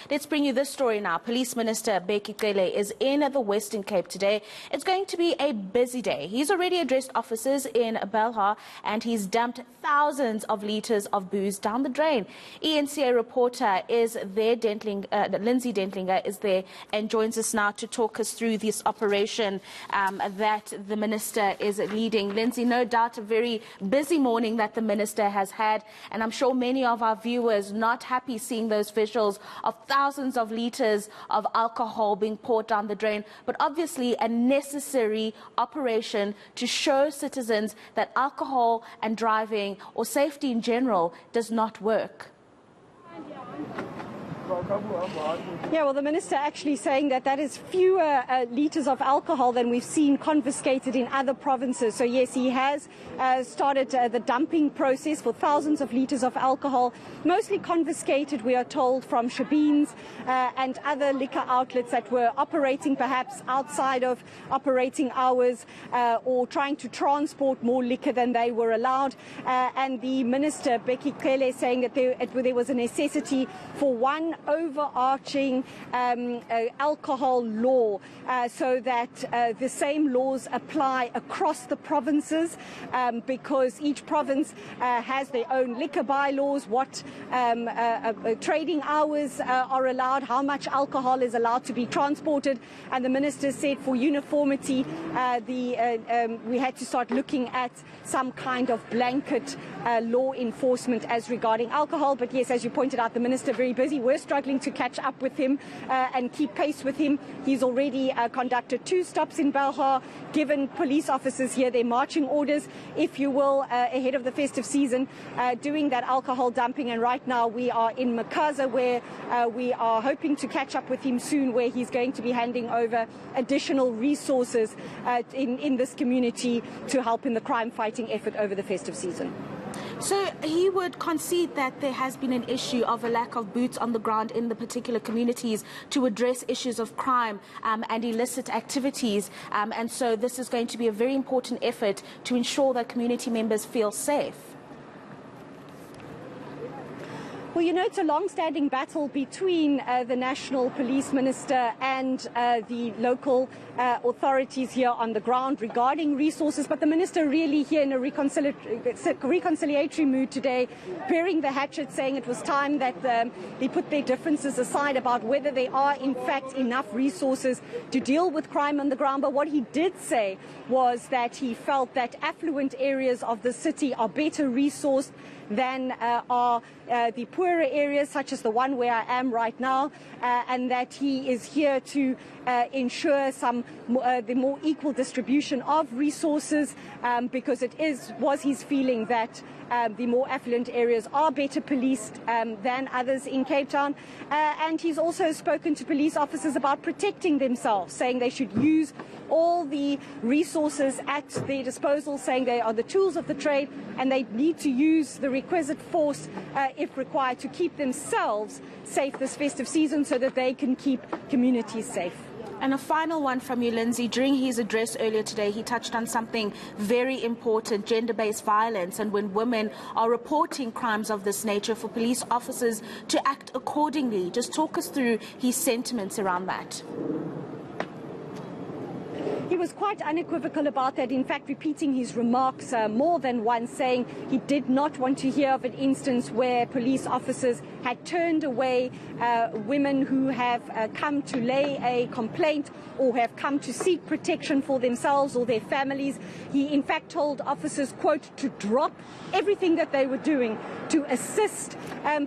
Let's bring you this story now. Police Minister Bheki Cele is in the Western Cape today. It's going to be a busy day. He's already addressed officers in Belhar and he's dumped thousands of litres of booze down the drain. eNCA reporter is there, Lindsay Dentlinger is there and joins us now to talk us through this operation that the minister is leading. Lindsay, no doubt a very busy morning that the minister has had, and I'm sure many of our viewers not happy seeing those visuals of thousands of litres of alcohol being poured down the drain, but obviously a necessary operation to show citizens that alcohol and driving or safety in general does not work. Yeah, well, the minister actually saying that is fewer litres of alcohol than we've seen confiscated in other provinces. So yes, he has started the dumping process for thousands of litres of alcohol, mostly confiscated, we are told, from shebeens and other liquor outlets that were operating perhaps outside of operating hours or trying to transport more liquor than they were allowed. And the minister, Bheki Cele, saying that there was a necessity for one overarching alcohol law so that the same laws apply across the provinces because each province has their own liquor bylaws, what trading hours are allowed, how much alcohol is allowed to be transported. And the minister said for uniformity we had to start looking at some kind of blanket law enforcement as regarding alcohol. But yes, as you pointed out, the minister very busy. We're struggling to catch up with him and keep pace with him. He's already conducted 2 stops in Belhar, given police officers here their marching orders, if you will, ahead of the festive season, doing that alcohol dumping. And right now we are in Makaza, where we are hoping to catch up with him soon, where he's going to be handing over additional resources in this community to help in the crime fighting effort over the festive season. So he would concede that there has been an issue of a lack of boots on the ground in the particular communities to address issues of crime and illicit activities. And so this is going to be a very important effort to ensure that community members feel safe. Well, you know, it's a long-standing battle between the National Police Minister and the local authorities here on the ground regarding resources. But the minister really here in a reconciliatory mood today, bearing the hatchet, saying it was time that they put their differences aside about whether there are in fact enough resources to deal with crime on the ground. But what he did say was that he felt that affluent areas of the city are better resourced than are the poorer areas, such as the one where I am right now, and that he is here to ensure the more equal distribution of resources, because was his feeling that the more affluent areas are better policed than others in Cape Town. And he's also spoken to police officers about protecting themselves, saying they should use all the resources at their disposal, saying they are the tools of the trade and they need to use the requisite force if required to keep themselves safe this festive season so that they can keep communities safe. And a final one from you, Lindsay. During his address earlier today, he touched on something very important, gender-based violence, and when women are reporting crimes of this nature, for police officers to act accordingly. Just talk us through his sentiments around that. He was quite unequivocal about that, in fact repeating his remarks more than once, saying he did not want to hear of an instance where police officers had turned away women who have come to lay a complaint or have come to seek protection for themselves or their families. He in fact told officers, quote, to drop everything that they were doing to assist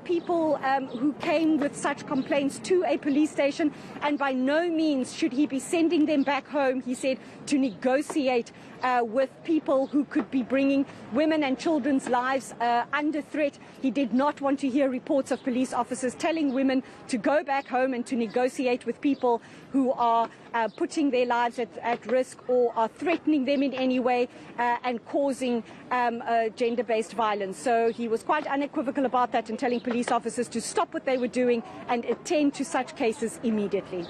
people who came with such complaints to a police station, and by no means should he be sending them back home, he said, to negotiate with people who could be bringing women and children's lives under threat. He did not want to hear reports of police officers telling women to go back home and to negotiate with people who are putting their lives at risk or are threatening them in any way and causing gender-based violence. So he was quite unequivocal about that and telling police officers to stop what they were doing and attend to such cases immediately.